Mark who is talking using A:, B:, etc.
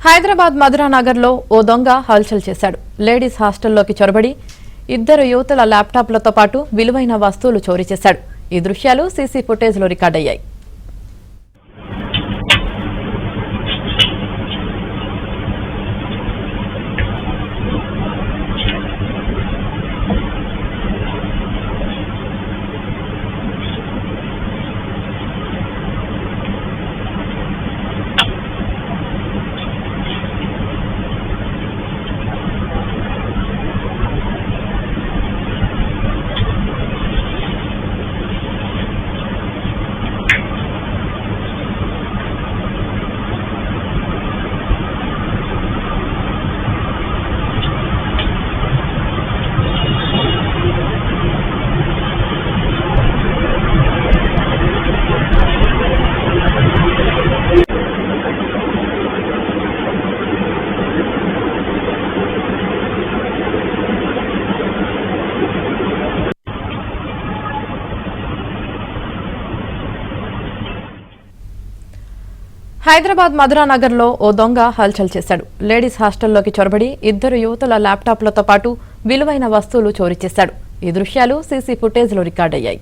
A: హైదరాబాద్ మధురానగర్ లో ఓ దొంగ హల్చల్ చేశాడు. లేడీస్ హాస్టల్లోకి చొరబడి ఇద్దరు యువతుల ల్యాప్టాప్లతో పాటు విలువైన వస్తువులు చోరీ చేశాడు. ఈ దృశ్యాలు సీసీ ఫుటేజ్లో రికార్డయ్యాయి. హైదరాబాద్ మధురానగర్ లో ఓ దొంగ హల్చల్ చేశాడు. లేడీస్ హాస్టల్లోకి చొరబడి ఇద్దరు యువతుల ల్యాప్టాప్లతో పాటు విలువైన వస్తువులు చోరీ చేశాడు. ఈ దృశ్యాలు సీసీ ఫుటేజ్లో రికార్డయ్యాయి.